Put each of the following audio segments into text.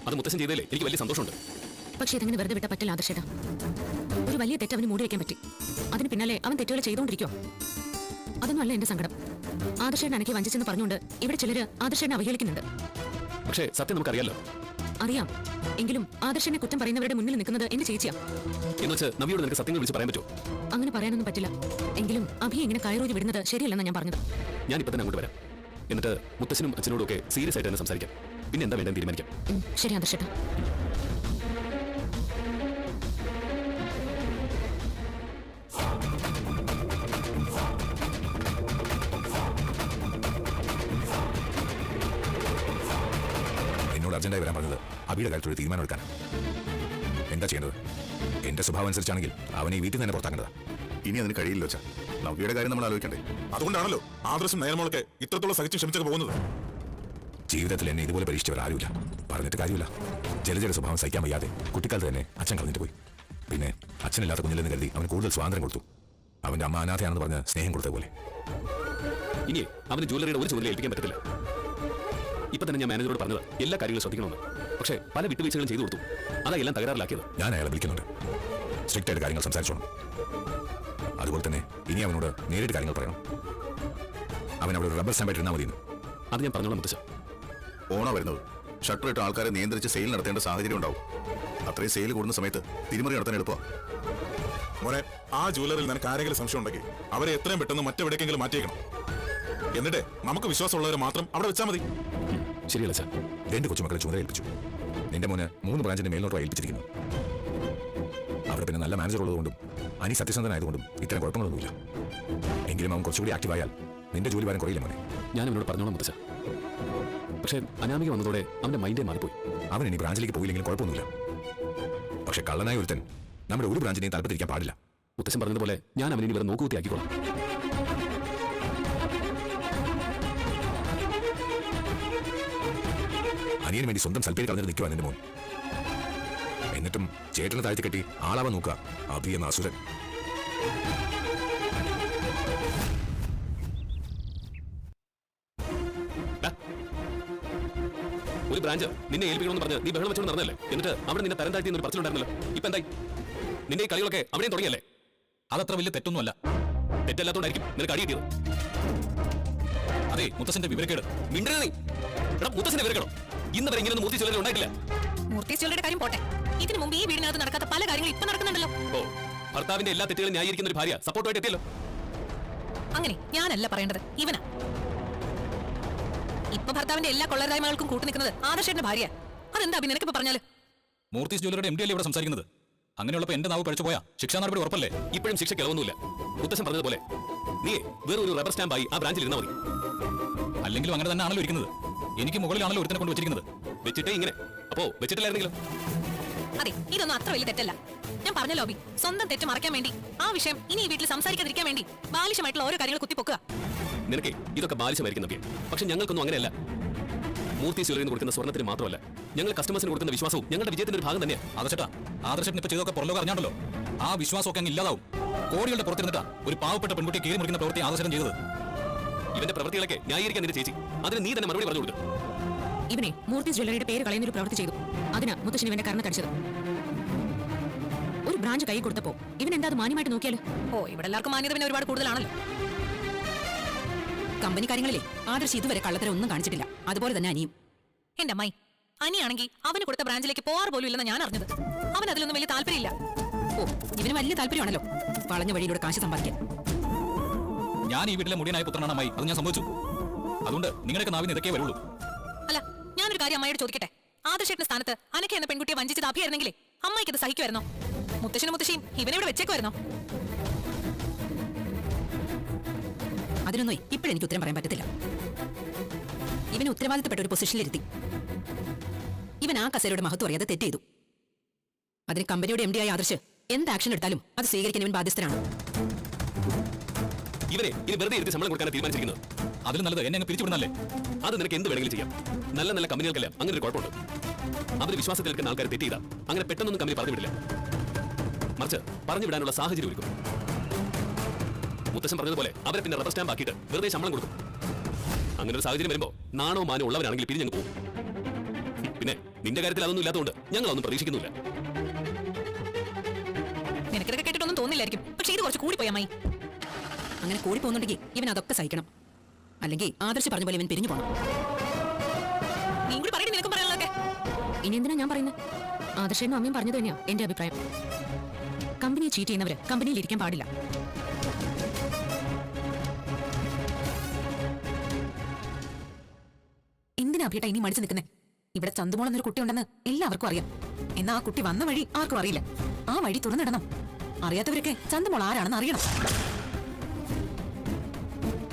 അത് മുത്തശ്ശൻ ചെയ്തല്ലേ എനിക്ക് വലിയ സന്തോഷമുണ്ട്. പക്ഷേ ഇതങ്ങനെ വെറുതെ വിട്ട പറ്റില്ല ആദർശേട്ടാ. ഒരു വലിയ തെറ്റ് അവന് മൂടി വയ്ക്കാൻ പറ്റി. അതിന് പിന്നാലെ അവൻ തെറ്റുകൾ ചെയ്തുകൊണ്ടിരിക്കോ. അതൊന്നും അല്ല എന്റെ സങ്കടം. ആദർശേട്ടൻ എനിക്ക് വഞ്ചിച്ചെന്ന് പറഞ്ഞുകൊണ്ട് ഇവിടെ ചിലര് ആദർശേട്ടനെ അവഹേളിക്കുന്നുണ്ട്. പക്ഷേ സത്യം നമുക്കറിയാലോ. അറിയാം, എങ്കിലും ആദർശനെ കുറ്റം പറയുന്നവരുടെ മുന്നിൽ നിൽക്കുന്നത് എന്റെ ചേച്ചിയാ. എന്നുവെച്ച് നവിയോട് നിനക്ക് സത്യങ്ങൾ വിളിച്ച് പറയാൻ പറ്റുമോ? അങ്ങനെ പറയാനൊന്നും പറ്റില്ല. എങ്കിലും അഭി ഇങ്ങനെ കയറൂരി വിടുന്നത് ശരിയല്ലെന്നാണ് ഞാൻ പറഞ്ഞത്. ഞാൻ ഇപ്പൊ തന്നെ അങ്ങോട്ട് വരാം. എന്നിട്ട് മുത്തശ്ശനും അച്ഛനോടും ഒക്കെ സീരിയസ് ആയിട്ട് തന്നെ സംസാരിക്കാം. പിന്നെ എന്താ വേണ്ടെന്ന് തീരുമാനിക്കാം. ശരി ആദർശേട്ടാ. എന്നോട് അർജന്റായി വരാൻ പറഞ്ഞത് അബിയുടെ കാര്യത്തിൽ ഒരു തീരുമാനം എടുക്കാനാണ്. എന്താ ചെയ്യേണ്ടത്? എന്റെ സ്വഭാവം അനുസരിച്ചാണെങ്കിൽ അവനെ ഈ വീട്ടിൽ തന്നെ പുറത്താക്കേണ്ടതാ. ഇനി അതിന് കഴിയില്ലോ അച്ഛാ. നവ്യയുടെ കാര്യം നമ്മൾ ആലോചിക്കണ്ടേ? അതുകൊണ്ടാണല്ലോ ആദർശം നേരമോളൊക്കെ ഇത്രത്തോളം സഹിച്ചും ക്ഷമിച്ചൊക്കെ പോകുന്നത്. ജീവിതത്തിൽ എന്നെ ഇതുപോലെ പരീക്ഷിച്ചവർ ആരുമില്ല. പറഞ്ഞിട്ട് കാര്യമില്ല. ജലജയുടെ സ്വഭാവം സഹിക്കാൻ വയ്യാതെ കുട്ടിക്കാലത്ത് തന്നെ അച്ഛൻ കളഞ്ഞിട്ട് പോയി. പിന്നെ അച്ഛനില്ലാത്ത കുഞ്ഞിലെന്ന് കരുതി അവന് കൂടുതൽ സ്വാതന്ത്ര്യം കൊടുത്തു. അവന്റെ അമ്മ അനാഥയാണെന്ന് പറഞ്ഞ് സ്നേഹം കൊടുത്ത പോലെ. ഇനി അവന് ജ്വല്ലറിയുടെ ഒരു ചുമതല ഏൽപ്പിക്കാൻ പറ്റത്തില്ല. ഇപ്പൊ തന്നെ ഞാൻ മാനേജറോട് പറഞ്ഞത് എല്ലാ കാര്യങ്ങളും ശ്രദ്ധിക്കണമെന്ന്. പക്ഷേ പല വിട്ടുവീഴ്ചകളും ചെയ്തു കൊടുത്തു. അതാ എല്ലാം തകരാറിലാക്കിയത്. ഞാൻ അയാളെ വിളിക്കുന്നുണ്ട്. സ്ട്രിക്റ്റ് ആയിട്ട് കാര്യങ്ങൾ സംസാരിച്ചോണം. അതുപോലെ തന്നെ ഇനി അവനോട് നേരിട്ട് കാര്യങ്ങൾ പറയണം. അവൻ അവിടെ ഒരു റബ്ബർ സ്റ്റാമ്പായിട്ട് ഇരുന്നാൽ മതിയെന്ന്. അത് ഞാൻ പറഞ്ഞോളാം മുത്തശ്ശ. ഓണ വരുന്നത് ഷട്ടർ ഇട്ട് ആൾക്കാരെ നിയന്ത്രിച്ച് സെയിൽ നടത്തേണ്ട സാഹചര്യം ഉണ്ടാവും. അത്രയും സെയിൽ കൂടുന്ന സമയത്ത് തിരിമറി നടത്താൻ എളുപ്പമാണ്. മോനെ, ആ ജ്വല്ലറിൽ നിനക്ക് ആരെങ്കിലും സംശയം ഉണ്ടെങ്കിൽ അവരെ എത്രയും പെട്ടെന്ന് മറ്റെവിടേക്കെങ്കിലും മാറ്റിയേക്കണം. എന്നിട്ട് നമുക്ക് വിശ്വാസമുള്ളവരെ മാത്രം അവിടെ വെച്ചാൽ മതി. ശരിയല്ല സാർ. 2 കൊച്ചുമക്കളെ ചുമതല ഏൽപ്പിച്ചു. നിന്റെ മോന് 3 ബ്രാഞ്ചിന്റെ മേൽനോട്ട് ഏൽപ്പിച്ചിരിക്കുന്നു. അവിടെ പിന്നെ നല്ല മാനേജർ ഉള്ളതുകൊണ്ടും അനി സത്യസന്ധനായതുകൊണ്ടും ഇത്തരം കുഴപ്പങ്ങളൊന്നുമില്ല. എങ്കിലും അവൻ കുറച്ചുകൂടി ആക്റ്റീവായാൽ നിന്റെ ജോലി ഭാരം കുറയില്ല മോനെ. ഞാൻ അവനോട് പറഞ്ഞോളാം മുത്തശ്ശ. പക്ഷേ അനാമിക വന്നതോടെ അവന്റെ മൈൻഡേ മാറിപ്പോയി. അവൻ ഇനി ബ്രാഞ്ചിലേക്ക് പോയില്ലെങ്കിലും കുഴപ്പമൊന്നുമില്ല. പക്ഷെ കള്ളനായ ഒരുത്തൻ നമ്മുടെ ഒരു ബ്രാഞ്ചിനെയും താല്പര്യത്തിരിക്കാൻ പാടില്ല. മുത്തശ്ശൻ പറഞ്ഞതുപോലെ ഞാൻ അവനെ ഇനി വേറെ നോക്കുകുത്തിയാക്കിക്കോളാം. അനിയന് വേണ്ടി സ്വന്തം സൽപ്പേര് കളഞ്ഞിട്ട് നിൽക്കുവാൻ നിന്റെ മോൻ. എന്നിട്ടും ചേട്ടനെ താഴ്ത്തി കെട്ടി ആളാവാൻ നോക്കുക അഭി എന്ന അസുരൻ. ഒരു ബ്രാഞ്ച് നിന്നെ ഏൽപ്പിക്കണമെന്ന് പറഞ്ഞ് നീ ബഹളം വെച്ചോണ്ട് നടന്നല്ലേ? എന്നിട്ട് അവിടെ നിന്നെ തരം താഴ്ത്തി എന്നൊരു പറച്ചിലുണ്ടായിരുന്നല്ലോ. ഇപ്പൊ എന്തായി? നിന്റെ ഈ കളികളൊക്കെ അവിടെയും തുടങ്ങിയല്ലേ? അതത്ര വലിയ തെറ്റൊന്നുമല്ല. തെറ്റല്ലാത്തോണ്ടായിരിക്കും നിനക്ക് അടി കിട്ടിയത്. അതെ, മുത്തശ്ശന്റെ വിവരക്കേട്. മിണ്ടരുത് നീ. എടാ മുത്തശ്ശന്റെ വിവരക്കേടോ? ഇന്ന് വരെ ഇങ്ങനെ മൂർത്തി ജ്വല്ലറി ഉണ്ടായിട്ടില്ല. മൂർത്തി ജ്വല്ലറിയുടെ കാര്യം പോട്ടെ. ഇതിനു മുമ്പ് ഈ വീടിനകത്ത് നടക്കാത്ത പല കാര്യങ്ങളും ഇപ്പൊ നടക്കുന്നുണ്ടല്ലോ. ഓ, ഭർത്താവിന്റെ എല്ലാ തെറ്റുകളും ന്യായീകരിക്കുന്ന ഒരു ഭാര്യ സപ്പോർട്ടായിട്ട് എത്തിയല്ലോ. അങ്ങനെ ഞാനല്ല പറയേണ്ടത്, ഇവനാ. ഇപ്പൊ ഭർത്താവിന്റെ എല്ലാ കൊള്ളരുതായ്മകൾക്കും കൂട്ടു നിൽക്കുന്നത് ആദർശന്റെ ഭാര്യ. അതെന്താ നിനക്കിപ്പോ പറഞ്ഞാല്? മൂർത്തി ജ്വല്ലറിയുടെ MD അല്ലേ ഇവിടെ സംസാരിക്കുന്നത്? അങ്ങനെയുള്ളപ്പോ എന്റെ നാവ് കഴിച്ചു പോയാ ശിക്ഷാ നടപടി ഉറപ്പല്ലേ? ഇപ്പോഴും ശിക്ഷ കിളവൊന്നുമില്ല. മുത്തശ്ശൻ പറഞ്ഞതുപോലെ നീ വേറെ ഒരു റബ്ബർ സ്റ്റാമ്പായി ആ ബ്രാഞ്ചിൽ ഇരുന്നാൽ മതി. അല്ലെങ്കിലും അങ്ങനെ തന്നെ ആണല്ലോ ഇരിക്കുന്നത്. എനിക്ക് മുകളിലാണല്ലോ ഒരുത്തനെ കൊണ്ട് വെച്ചിരിക്കുന്നത്. വെച്ചിട്ടേ ഇങ്ങനെ. അപ്പോ വെച്ചിട്ടില്ലായിരുന്നെങ്കിലും. അതെ, ഇതൊന്നും അത്ര വലിയ തെറ്റല്ല. ഞാൻ പറഞ്ഞല്ലോ അബി, സ്വന്തം തെറ്റ് മറയ്ക്കാൻ വേണ്ടി, ആ വിഷയം ഇനി ഈ വീട്ടിൽ സംസാരിക്കാതിരിക്കാൻ വേണ്ടി ബാലിശമായിട്ടുള്ള ഓരോ കാര്യങ്ങൾ കുത്തിപ്പൊക്കുക. നിനക്ക് ഇതൊക്കെ ബാലിശമായിരിക്കുന്നൊക്കെ. പക്ഷെ ഞങ്ങൾക്കൊന്നും അങ്ങനെയല്ല. മൂർത്തി ജ്വല്ലറിന് കൊടുക്കുന്ന സ്വർണ്ണത്തിന് മാത്രമല്ല, ഞങ്ങൾ കസ്റ്റമേഴ്സിന് കൊടുക്കുന്ന വിശ്വാസവും ഞങ്ങളുടെ വിജയത്തിന്റെ ഒരു ഭാഗം തന്നെയാണ്. ആദർശേട്ടൻ ഇപ്പൊ ചെയ്തൊക്കെ പുറലോകം അറിഞ്ഞാണ്ടല്ലോ. ആ വിശ്വാസമൊക്കെ അങ്ങ് ഇല്ലാതാവും. കോടികളുടെ പുറത്തിരുന്നിട്ടാ ഒരു പാവപ്പെട്ട പെൺകുട്ടിയെ കീറി മുറിക്കുന്ന പ്രവൃത്തി ആദർശേട്ടൻ ചെയ്തത്. ഇവന്റെ പ്രവൃത്തികളൊക്കെ ന്യായീകരിക്കാൻ നിന്റെ ചേച്ചി. അതിന് നീ തന്നെ മറുപടി പറഞ്ഞു കൊടുക്കും. ഇവനെ മൂർത്തി ജ്വല്ലറിയുടെ പേര് കളയുന്നൊരു പ്രവൃത്തി ചെയ്തു. അതിനാ മുത്തശ്ശൻ ഇവന്റെ കർണ കടിച്ചത്. ഒരു ബ്രാഞ്ച് കൈ കൊടുത്തപ്പോ ഇവൻ എന്താ അത് മാന്യമായിട്ട് നോക്കിയാല്? ഓ, ഇവിടെ എല്ലാവർക്കും മാന്യത പിന്നെ ഒരുപാട് കൂടുതലാണല്ലോ. കമ്പനി കാര്യങ്ങളിലെ ആദർശ് ഇതുവരെ കള്ളത്തരം ഒന്നും കാണിച്ചിട്ടില്ല. അതുപോലെ തന്നെ അനിയും. എന്റെ അമ്മായി, അനിയാണെങ്കിൽ അവന് കൊടുത്ത ബ്രാഞ്ചിലേക്ക് പോവാറ് പോലും ഇല്ലെന്ന് ഞാൻ അറിഞ്ഞത്. അവൻ അതിലൊന്നും വലിയ താല്പര്യമില്ല. ഓ, ഇവന് വലിയ താല്പര്യമാണല്ലോ വളഞ്ഞ വഴിയിലൂടെ കാശ് സമ്പാദിക്കാൻ. ഞാൻ ഈ വീട്ടിലെ മുടിയനായ പുത്രനാണ് അമ്മായി. അത് ഞാൻ സംഭവിച്ചു. അതുകൊണ്ട് നിങ്ങളൊക്കെ നാവിന് ഇതൊക്കെ വരുള്ളൂ. അല്ല, ഞാനൊരു കാര്യം അമ്മയോട് ചോദിക്കട്ടെ. ആദർശേട്ടന്റെ സ്ഥാനത്ത് അനക്ക എന്ന പെൺകുട്ടിയെ വഞ്ചിച്ചത് അഭിയായിരുന്നെങ്കിലേ അമ്മായിക്ക് അത് സഹിക്കുമായിരുന്നോ? മുത്തശ്ശനും മുത്തശ്ശിയും ഇവനെവിടെ വെച്ചേക്കുമായിരുന്നോ? അതിനൊന്നും ഇപ്പോഴെനിക്ക് ഉത്തരം പറയാൻ പറ്റത്തില്ല. ഇവന് ഉത്തരവാദിത്തപ്പെട്ട ഒരു പൊസിഷനിലിരുത്തി. ഇവൻ ആ കസേരയുടെ മഹത്വം അറിയാതെ തെറ്റ് ചെയ്തു. അതിന് കമ്പനിയുടെ MD ആയ ആദർശ് എന്ത് ആക്ഷൻ എടുത്താലും അത് സ്വീകരിക്കാൻ ഇവൻ ബാധ്യസ്ഥനാണ്. ഇവരെ ഇനി വെറുതെ ഇരുത്തി ശമ്പളം കൊടുക്കാൻ തീരുമാനിച്ചിരിക്കുന്നത്. അതിൽ നല്ലത് എന്നെ അങ്ങ് പിരിച്ചുവിടുന്നല്ലേ? അത് നിനക്ക് എന്ത് വേണമെങ്കിലും ചെയ്യാം. നല്ല നല്ല കമ്പനികൾക്കെല്ലാം അങ്ങനെ ഒരു കുഴപ്പമുണ്ട്. അവർ വിശ്വാസത്തിൽ നിൽക്കുന്ന ആൾക്കാർ തെറ്റ് ചെയ്താൽ അങ്ങനെ പെട്ടെന്നൊന്നും കമ്പനി പറഞ്ഞു വിടില്ല. മറിച്ച് പറഞ്ഞു വിടാനുള്ള സാഹചര്യം ഒരുക്കും. മുത്തശ്ശൻ പറഞ്ഞതുപോലെ അവരെ പിന്നെ റബ്ബർ സ്റ്റാമ്പ് ആക്കിയിട്ട് വെറുതെ ശമ്പളം കൊടുക്കും. അങ്ങനെ ഒരു സാഹചര്യം വരുമ്പോൾ നാണോ മാനോ ഉള്ളവരാണെങ്കിൽ പിരിഞ്ഞങ്ങ് പോകും. പിന്നെ നിന്റെ കാര്യത്തിൽ അതൊന്നും ഇല്ലാത്തതുകൊണ്ട് ഞങ്ങളൊന്നും പ്രതീക്ഷിക്കുന്നില്ല. നിനക്കിതൊക്കെ കേട്ടിട്ടൊന്നും തോന്നില്ലായിരിക്കും, പക്ഷെ ഇത് കുറച്ച് കൂടി പോയി അമ്മായി. അങ്ങനെ കൂടി പോകുന്നുണ്ടെങ്കിൽ ഇവൻ അതൊക്കെ സഹിക്കണം. അല്ലെങ്കിൽ ആദർശ് പറഞ്ഞ പോലെ ഇവൻ പിരിഞ്ഞു പോകണം. നീ കൂടി പറയണേ, നിനക്കും പറയാനുള്ളതൊക്കെ. ഇനി എന്തിനാ ഞാൻ പറയുന്നത്? ആദർശനും അമ്മയും പറഞ്ഞത് തന്നെയാ എന്റെ അഭിപ്രായം. കമ്പനിയെ ചീറ്റ് ചെയ്യുന്നവര് കമ്പനിയിൽ ഇരിക്കാൻ പാടില്ല. എന്തിനാ അഭിയേട്ടാ ഇനി മടിച്ചു നിൽക്കുന്നേ? ഇവിടെ ചന്തുമോൾ എന്നൊരു കുട്ടി ഉണ്ടെന്ന് എല്ലാവർക്കും അറിയാം. എന്നാ ആ കുട്ടി വന്ന വഴി ആർക്കും അറിയില്ല. ആ വഴി തുറന്നിടണം. അറിയാത്തവരൊക്കെ ചന്തുമോൾ ആരാണെന്ന് അറിയണം.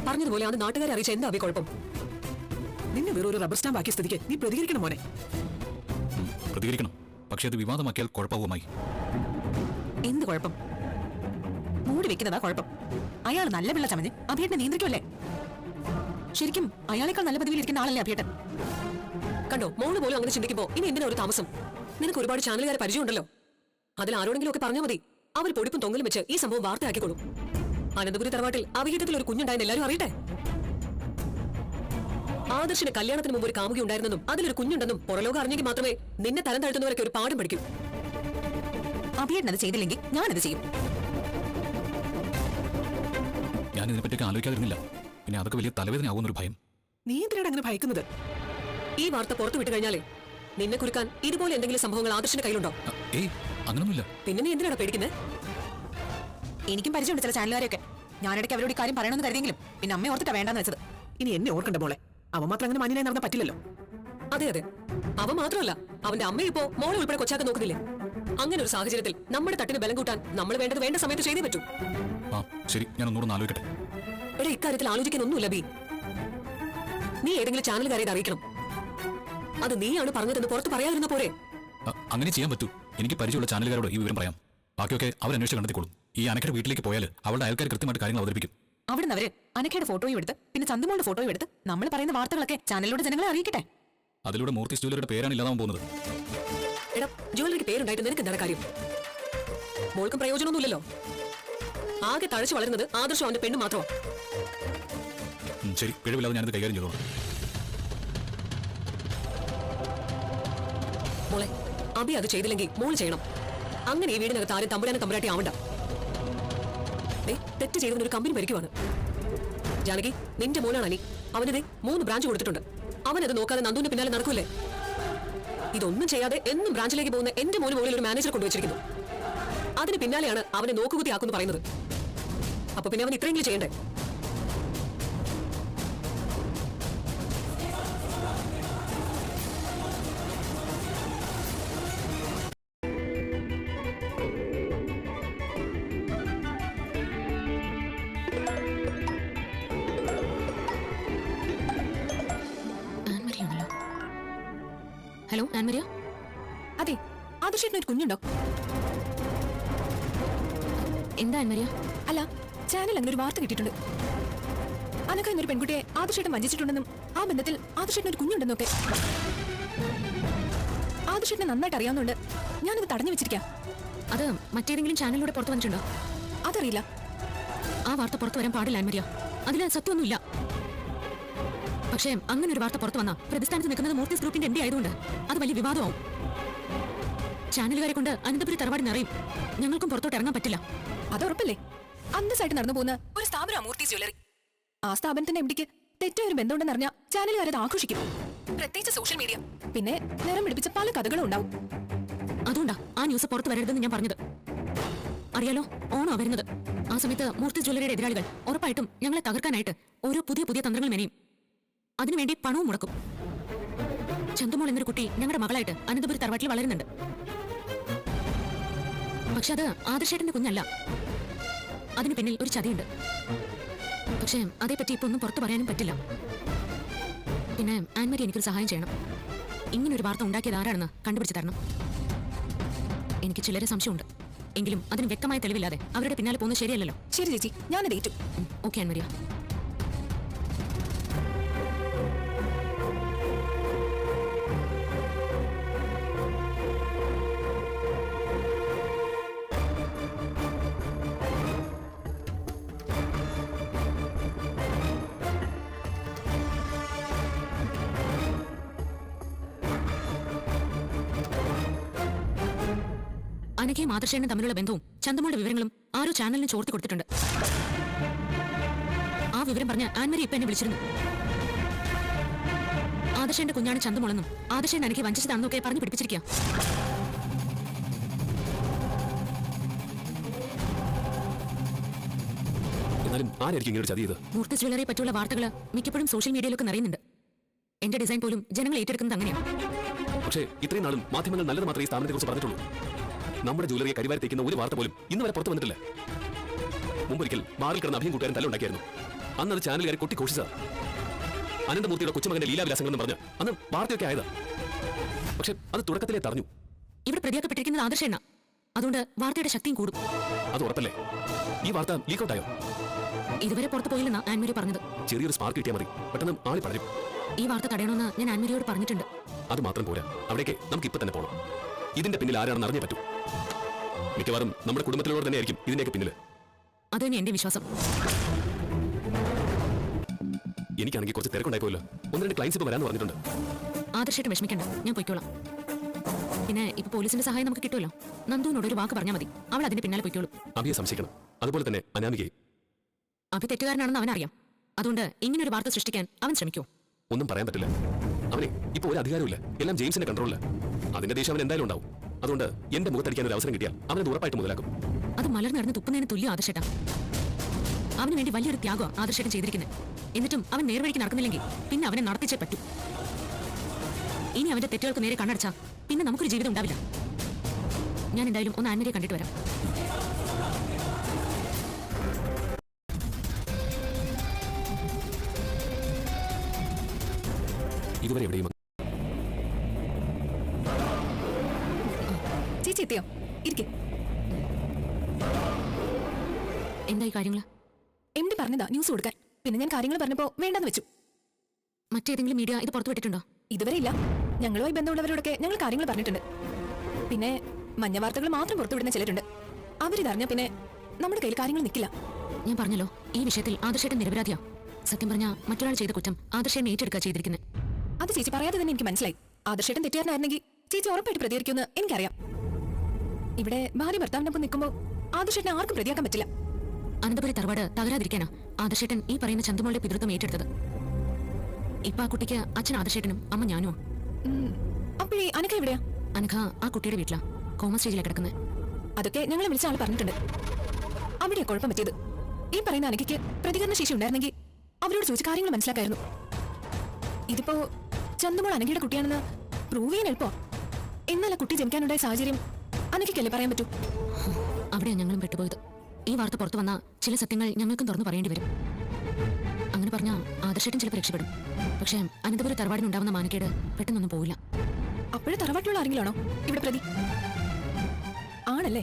പറഞ്ഞതുപോലെ അത് നാട്ടുകാരെ അറിയിച്ച എന്താ കുഴപ്പം? നിന്നെ വേറൊരു റബ്ബർ സ്റ്റാമ്പ് ആക്കിയ സ്ഥിതിക്ക് നീ പ്രതികരിക്കണം മോനെ. പ്രതികരിക്കണം, പക്ഷെ അത് വിവാദമാക്കിയാൽ കുഴപ്പവുമായി. എന്ത് കുഴപ്പം? മൂടി വെക്കുന്നതാ കുഴപ്പം. അയാൾ നല്ല പിള്ള ചമഞ്ഞ് അഭിയേട്ടനെ നിയന്ത്രിക്കുമല്ലേ? ശരിക്കും അയാളെക്കാൾ നല്ല പദവിയിൽ ഇരിക്കുന്ന ആളല്ലേ അഭിയേട്ടൻ? കണ്ടോ, മോള് പോലും അങ്ങനെ ചിന്തിക്കുമ്പോ ഇനി എന്തിനാ ഒരു താമസം? നിനക്ക് ഒരുപാട് ചാനലുകാരെ പരിചയമുണ്ടല്ലോ. അതിൽ ആരോടെങ്കിലും ഒക്കെ പറഞ്ഞാൽ മതി. അവർ പൊടിപ്പും തൊങ്ങലും വെച്ച് ഈ സംഭവം വാർത്തയാക്കിക്കോളും. അനന്തപുരി തറവാട്ടിൽ അവിഹിതത്തിൽ ഒരു കുഞ്ഞുണ്ടായെന്ന് എല്ലാവരും അറിയട്ടെ. ആദർശിന് കല്യാണത്തിന് മുമ്പ് ഒരു കാമുകി ഉണ്ടായിരുന്നെന്നും അതിലൊരു കുഞ്ഞുണ്ടെന്നും പുറലോകം അറിഞ്ഞെങ്കിൽ മാത്രമേ നിന്നെ തരം താഴ്ത്തുന്നവരൊക്കെ ഒരു പാഠം പഠിക്കൂ. അഭിയേട്ടൻ അത് ചെയ്തില്ലെങ്കിൽ ഞാനത് ചെയ്യും. ഞാൻ ഇതിനെപ്പറ്റിയൊക്കെ ആലോചിക്കാതിരുന്നില്ല. പിന്നെ അതൊക്കെ വലിയ തലവേദന ആവുന്നൊരു ഭയം. നീ എന്തിനാണ് അങ്ങനെ ഭയക്കുന്നത്? ഈ വാർത്ത പുറത്തു വിട്ടു കഴിഞ്ഞാലേ നിന്നെ കുരുക്കാൻ ഇതുപോലെ എന്തെങ്കിലും സംഭവങ്ങൾ ആദർശിന്റെ കയ്യിലുണ്ടോ? ഏയ്, അങ്ങനൊന്നുമില്ല. പിന്നെ നീ എന്തിനാണ് പേടിക്കുന്നത്? എനിക്കും പരിചയമുണ്ട് ചില ചാനലുകാരൊക്കെ. ഞാനിടയ്ക്ക് അവരോട് ഈ കാര്യം പറയണമെന്ന് കരുതിയെങ്കിലും പിന്നെ അമ്മ ഓർത്തിട്ടാ വേണ്ടെന്ന് വെച്ചത്. ഇനി എന്നെ ഓർക്കണ്ട മോളെ. അവൻ മാത്രം അങ്ങനെ മാന്യനായി നടന്നാൻ പറ്റില്ലല്ലോ. അതെ അതെ, അവൻ മാത്രമല്ല, അവന്റെ അമ്മ ഇപ്പോ മോളെ ഉൾപ്പെടെ കൊച്ചാക്കാൻ നോക്കുന്നില്ലേ? അങ്ങനെ ഒരു സാഹചര്യത്തിൽ നമ്മുടെ തട്ടിന് ബലം കൂട്ടാൻ നമ്മൾ വേണ്ടത് വേണ്ട സമയത്ത് ചെയ്തേ പറ്റൂ. ആ ശരി, ഞാൻ ഒന്നുകൂടെ ആലോചിക്കട്ടെ. എടാ, ഇക്കാര്യത്തിൽ ആലോചിക്കാനൊന്നുമില്ല ബി. നീ ഏതെങ്കിലും ചാനലുകാരെ ഇത് അറിയിക്കണം. അത് നീയാണ് പറഞ്ഞതെന്ന് പുറത്ത് പറയാതിരുന്ന പോരെ? അങ്ങനെ ചെയ്യാൻ പറ്റൂ. എനിക്ക് പരിചയമുള്ള ചാനലുകാരോട് ഈ വിവരം പറയാം. ബാക്കിയൊക്കെ അവർ അന്വേഷിച്ച് കണ്ടെത്തിക്കോളും. ഈ അനക്കയുടെ വീട്ടിലേക്ക് പോയാൽ അവളുടെ അയൽക്കാർ കൃത്യമായിട്ട് കാര്യങ്ങൾ അവതരിപ്പിക്കും. അവിടുന്ന് അവര് അനക്കയുടെ ഫോട്ടോയും എടുത്ത് പിന്നെ ചന്തുമോളുടെ ഫോട്ടോയും എടുത്ത് നമ്മൾ പറയുന്ന വാർത്തകളൊക്കെ ചാനലിലൂടെ ജനങ്ങളെ അറിയിക്കട്ടെ. അതിലൂടെ മൂർത്തി ജ്വല്ലറിയുടെ പേരാണ് ഇല്ലാതാവാൻ പോകുന്നത്. എടാ, ജ്വല്ലറിക്ക് പേരുണ്ടായിട്ട് നിനക്ക് എന്താണ് കാര്യം? മോൾക്കും പ്രയോജനമൊന്നുമില്ലല്ലോ. ആകെ തഴച്ചു വളരുന്നത് ആദർശം അവന്റെ പെണ്ണ് മാത്രമാണ്. ശരി, പിഴവില്ലാതെ ഞാനത് കൈകാര്യം ചെയ്തോളാം. മോളെ, അബി അത് ചെയ്തില്ലെങ്കിൽ മോൾ ചെയ്യണം. അങ്ങനെ ഈ വീടിനകത്ത് ആരും തമ്പുരാനെ തമ്പുരാട്ടി ആവണ്ട. തെറ്റ് ചെയ്തവന് ഒരു കമ്പനി ഭരിക്കുവാണ്. ജാനകി, നിന്റെ മോനാണ് അനി. അവനത് 3 ബ്രാഞ്ച് കൊടുത്തിട്ടുണ്ട്. അവനത് നോക്കാതെ നന്ദുവിന്റെ പിന്നാലെ നടക്കൂലേ? ഇതൊന്നും ചെയ്യാതെ എന്നും ബ്രാഞ്ചിലേക്ക് പോകുന്ന എന്റെ മോന് മുകളിൽ ഒരു മാനേജർ കൊണ്ടുവച്ചിരിക്കുന്നു. അതിന് പിന്നാലെയാണ് അവനെ നോക്കുകുത്തിയാക്കുന്നു പറയുന്നത്. അപ്പൊ പിന്നെ അവൻ ഇത്രയെങ്കിലും ചെയ്യണ്ടേ? ഹലോ ആൻമരിയ. അതെ, ആദർശേട്ടന് ഒരു കുഞ്ഞുണ്ടോ? എന്താ ആൻമരിയ? അല്ല, ചാനൽ അങ്ങനെ ഒരു വാർത്ത കിട്ടിയിട്ടുണ്ട്. അനക്ക എന്നൊരു പെൺകുട്ടിയെ ആദർശേട്ടൻ വഞ്ചിച്ചിട്ടുണ്ടെന്നും ആ ബന്ധത്തിൽ ആദർശേട്ടൻ ഒരു കുഞ്ഞുണ്ടെന്നൊക്കെ. ആദർശേട്ടനെ നന്നായിട്ട് അറിയാവുന്നുണ്ട്. ഞാനത് തടഞ്ഞു വെച്ചിരിക്കാം. അത് മറ്റേതെങ്കിലും ചാനലിലൂടെ പുറത്തു വന്നിട്ടുണ്ടോ? അതറിയില്ല. ആ വാർത്ത പുറത്തു വരാൻ പാടില്ല ആൻമരിയ. അതിൽ സത്യമൊന്നുമില്ല. പക്ഷേ അങ്ങനെ ഒരു വാർത്ത പുറത്തു വന്ന പ്രതിസ്ഥാനത്ത് നിൽക്കുന്നത് മൂർത്തിസ് ഗ്രൂപ്പിന്റെ എന്റെ ആയതുകൊണ്ട് അത് വലിയ വിവാദമാവും. ചാനലുകാരെ കൊണ്ട് അനന്തപുരി തറവാടിന് അറിയും. ഞങ്ങൾക്കും പുറത്തോട്ട് ഇറങ്ങാൻ പറ്റില്ല. അതുറപ്പല്ലേ? അന്തസ്സായിട്ട് നടന്നു പോകുന്ന ഒരു സ്ഥാപനം മൂർത്തി ജ്വല്ലറി. ആ സ്ഥാപനത്തിന്റെ എംഡിക്ക് തെറ്റായ ഒരു ബന്ധമുണ്ടെന്ന് അറിഞ്ഞാൽ ചാനലുകാരത് ആഘോഷിക്കും. പ്രത്യേകിച്ച് സോഷ്യൽ മീഡിയ. പിന്നെ നിറം പിടിപ്പിച്ച പല കഥകളും ഉണ്ടാവും. അതുകൊണ്ടാ ആ ന്യൂസ് പുറത്തു വരരുതെന്ന് ഞാൻ പറഞ്ഞത്. അറിയാലോ, ഓണോ വരുന്നത്. ആ സമയത്ത് മൂർത്തി ജ്വല്ലറിയുടെ എതിരാളികൾ ഉറപ്പായിട്ടും ഞങ്ങളെ തകർക്കാനായിട്ട് ഓരോ പുതിയ പുതിയ തന്ത്രങ്ങൾ മെനയും. അതിനുവേണ്ടി പണവും മുടക്കും. ചന്തുമോൾ എന്നൊരു കുട്ടി ഞങ്ങളുടെ മകളായിട്ട് അനന്തപുരി തറവാട്ടിൽ വളരുന്നുണ്ട്. പക്ഷെ അത് ആദർശേട്ടന്റെ കുഞ്ഞല്ല. അതിന് പിന്നിൽ ഒരു ചതിയുണ്ട്. പക്ഷേ അതേപ്പറ്റി ഇപ്പൊ ഒന്നും പുറത്തു പറയാനും പറ്റില്ല. പിന്നെ ആൻമരി എനിക്കൊരു സഹായം ചെയ്യണം. ഇങ്ങനൊരു വാർത്ത ഉണ്ടാക്കിയത് ആരാണെന്ന് കണ്ടുപിടിച്ച് തരണം. എനിക്ക് ചിലരെ സംശയമുണ്ട്. എങ്കിലും അതിന് വ്യക്തമായ തെളിവില്ലാതെ അവരുടെ പിന്നാലെ പോകുന്നത് ശരിയല്ലല്ലോ. ശരി ചേച്ചി, ഞാനത് ഏറ്റു. ഓക്കെ ആൻമരിയ. അനഘയും ആദർശേനും തമ്മിലുള്ള ബന്ധവും ചന്തമോളുടെ വിവരങ്ങളും ആരോ ചാനലിന് ചോർത്തി കൊടുത്തിട്ടുണ്ട്. ആ വിവരം പറഞ്ഞ് ആൻമരി ഇപ്പൊ എന്നെ വിളിച്ചിരുന്നു. ആദർശേന്റെ കുഞ്ഞാണ് ചന്തമോളെന്നും ആദർശേൻ അനഘയെ വഞ്ചിച്ചതാണെന്നൊക്കെ പറഞ്ഞു പിടിപ്പിച്ചിരിക്കുക. എന്നാലും ആരായിരിക്കും ഇങ്ങനെ ഒരു ചതി ചെയ്ത്? മൂർത്തി ജ്വല്ലറിയെ പറ്റിയുള്ള വാർത്തകൾ മിക്കപ്പോഴും സോഷ്യൽ മീഡിയയിലൊക്കെ നിറയുന്നുണ്ട്. എന്റെ ഡിസൈൻ പോലും ജനങ്ങൾ ഏറ്റെടുക്കുന്നത് അങ്ങനെയാണ്. പക്ഷേ ഇത്രയും നാളും മാധ്യമങ്ങൾ നല്ലത് മാത്രമേ ഈ സ്ഥാപനത്തെ കുറിച്ച് പറഞ്ഞിട്ടുള്ളൂ. നമ്മുടെ ജ്വല്ലറിയെ കരിവാരി തേക്കുന്ന ഒരു വാർത്ത പോലും ഇന്ന് വരെ പുറത്തു വന്നിട്ടില്ല. മുമ്പൊരിക്കൽ ബാറിൽ കിടന്ന അഭിയും കൂട്ടുകാരൻ തല്ലുണ്ടാക്കിയായിരുന്നു. അന്ന് അത് ചാനലുകാരെ കൊട്ടി ഘോഷിച്ചതാ. അനന്തമൂർത്തിയുടെ കൊച്ചുമകന്റെ ലീലാവിലാസങ്ങൾ എന്ന് പറഞ്ഞ് അന്ന് വാർത്തയൊക്കെ ആയതാ. പക്ഷെ അത് തുടക്കത്തിലേ തറഞ്ഞു. ഇവിടെ പ്രതിയാക്കപ്പെട്ടിരിക്കുന്നത് ആദർശേണ്ണ. അതുകൊണ്ട് വാർത്തയുടെ ശക്തിയും കൂടും. അത് ഉറപ്പല്ലേ? ഈ വാർത്ത ലീക്കൗട്ടായോ? ഇതുവരെ പുറത്തു പോയില്ലെന്നാ ആൻമരി പറഞ്ഞത്. ചെറിയൊരു സ്പാർക്ക് കിട്ടിയാൽ മതി, പെട്ടെന്ന് ആളി പടരും. ഈ വാർത്ത തടയണമെന്ന് ഞാൻ ആൻമരിയോട് പറഞ്ഞിട്ടുണ്ട്. അത് മാത്രം പോരാ, അവിടേക്ക് നമുക്ക് ഇപ്പൊ തന്നെ പോകണം. ഇതിന്റെ പിന്നിൽ ആരാണെന്ന് അറിഞ്ഞേ പറ്റൂ. മിക്കവാറും നമ്മുടെ കുടുംബത്തിലുള്ളവർ തന്നെയായിരിക്കും ഇതിന്റെയൊക്കെ പിന്നില്. അത് തന്നെ എന്റെ വിശ്വാസം. എനിക്കാണെങ്കിൽ കുറച്ച് തിരക്കുണ്ടായി പോയല്ലോ. 1-2 ക്ലയൻസ് ഇപ്പൊ വരാന്ന് പറഞ്ഞിട്ടുണ്ട്. ആദർശമായിട്ട് വിഷമിക്കണ്ട, ഞാൻ പൊയ്ക്കോളാം. പിന്നെ ഇപ്പൊ പോലീസിന്റെ സഹായം നമുക്ക് കിട്ടുമല്ലോ. നന്ദുവിനോട് ഒരു വാക്ക് പറഞ്ഞാൽ മതി, അവൾ അതിന്റെ പിന്നാലെ പൊയ്ക്കോളും. അഭിയെ സംശയിക്കണം, അതുപോലെ തന്നെ അനാമികയെ. അഭി തെറ്റുകാരനാണെന്ന് അവനറിയാം. അതുകൊണ്ട് ഇങ്ങനെ ഒരു വാർത്ത സൃഷ്ടിക്കാൻ അവൻ ശ്രമിക്കൂ. ഒന്നും പറയാൻ പറ്റില്ല. അവനെ ഇപ്പൊ ഒരു അധികാരമില്ല, എല്ലാം ജെയിംസിന്റെ കൺട്രോളില്ല. അതിന്റെ ദേഷ്യം അവൻ എന്തായാലും ഉണ്ടാവും. അതുകൊണ്ട് എന്റെ മുഖത്തടിക്കാൻ ഒരു അവസരം കിട്ടിയാൽ അവനത് ഉറപ്പായിട്ട് മുതലാക്കും. അത് മലർന്നിടന്ന് തുപ്പുന്നതിന് തുല്യം ആദർശേട്ടാ. അവന് വേണ്ടി വലിയൊരു ത്യാഗം ആദർശേട്ടൻ ചെയ്തിരിക്കുന്നത്. എന്നിട്ടും അവൻ നേർവഴിക്ക് നടക്കുന്നില്ലെങ്കിൽ പിന്നെ അവനെ നടത്തിച്ചേ പറ്റൂ. ഇനി അവന്റെ തെറ്റുകൾക്ക് നേരെ കണ്ണടച്ചാ പിന്നെ നമുക്കൊരു ജീവിതം ഉണ്ടാവില്ല. ഞാൻ എന്തായാലും ഒന്ന് ആൻമരിയെ കണ്ടിട്ട് വരാം. ഇതുവരെ എവിടെയും ചേച്ചി എത്തിയോ? ഇരിക്കെ. എന്തായി കാര്യങ്ങള്? MD പറഞ്ഞതാ ന്യൂസ് കൊടുക്കാൻ. പിന്നെ ഞാൻ കാര്യങ്ങൾ പറഞ്ഞപ്പോ വേണ്ടെന്ന് വെച്ചു. മറ്റേതെങ്കിലും മീഡിയ ഇത് പുറത്തു വിട്ടിട്ടുണ്ടോ? ഇതുവരെ ഇല്ല. ഞങ്ങളുമായി ബന്ധമുള്ളവരോടൊക്കെ ഞങ്ങൾ കാര്യങ്ങൾ പറഞ്ഞിട്ടുണ്ട്. പിന്നെ മഞ്ഞ വാർത്തകൾ മാത്രം പുറത്തുവിടുന്ന ചിലരുണ്ട്. അവരിതറിഞ്ഞ പിന്നെ നമ്മുടെ കയ്യിൽ കാര്യങ്ങൾ നിൽക്കില്ല. ഞാൻ പറഞ്ഞല്ലോ, ഈ വിഷയത്തിൽ ആദർശേട്ടൻ നിരപരാധിയാ. സത്യം പറഞ്ഞ മറ്റൊരാൾ ചെയ്ത കുറ്റം ആദർശേട്ടൻ ഏറ്റെടുക്കുക ചെയ്തിരിക്കുന്നത്. അത് ചേച്ചി പറയാതെ തന്നെ എനിക്ക് മനസ്സിലായി. ആദർശേട്ടൻ തെറ്റുകാരനായിരുന്നെങ്കിൽ ചേച്ചി ഉറപ്പായിട്ട് പ്രതികരിക്കുമെന്ന് എനിക്കറിയാം. ഇവിടെ ഭാര്യ ഭർത്താവിനൊപ്പം നിൽക്കുമ്പോൾ ആദർശേട്ടനെ ആർക്കും പ്രതിയാക്കാൻ പറ്റില്ല. അനന്തപുരി തറവാട് തകരാതിരിക്കാനാ ആദർശേട്ടൻ ഈ പറയുന്ന ചന്തമോളുടെ പിതൃത്വം ഏറ്റെടുത്തത്. ഇപ്പൊ ആ കുട്ടിക്ക് അച്ഛൻ ആദർശേട്ടനും അമ്മ ഞാനുമോ. അപ്പോഴേ അനക്ക എവിടെയാ? അനഘ ആ കുട്ടിയുടെ വീട്ടിലാ, കോമ സ്റ്റേജിലാണ് കിടക്കുന്നത്. അതൊക്കെ ഞങ്ങളെ വിളിച്ച ആൾ പറഞ്ഞിട്ടുണ്ട്. അവിടെയാ കുഴപ്പം പറ്റിയത്. ഈ പറയുന്ന അനക്കയ്ക്ക് പ്രതികരണ ശേഷി ഉണ്ടായിരുന്നെങ്കിൽ അവരോട് ചോദിച്ച കാര്യങ്ങൾ മനസ്സിലാക്കായിരുന്നു. ഇതിപ്പോ ചന്തമോൾ അനഘയുടെ കുട്ടിയാണെന്ന് പ്രൂവ് ചെയ്യാൻ എളുപ്പോ. എന്നാൽ ആ കുട്ടി ജനിക്കാനുണ്ടായ സാഹചര്യം അനക്കല്ലേ പറയാൻ പറ്റൂ. അവിടെയാ ഞങ്ങളും പെട്ടുപോയത്. ഈ വാർത്ത പുറത്തു വന്ന ചില സത്യങ്ങൾ ഞങ്ങൾക്കും തുറന്നു പറയേണ്ടി വരും. അങ്ങനെ പറഞ്ഞാൽ ആദർശേട്ടൻ ചിലപ്പോൾ രക്ഷപ്പെടും. പക്ഷേ അനന്തപുരി തറവാടിനുണ്ടാവുന്ന മാനക്കേട് പെട്ടെന്നൊന്നും പോവില്ല. അപ്പോഴും തറവാട്ടിലുള്ള ആരെങ്കിലാണോ ഇവിടെ പ്രതി? ആണല്ലേ?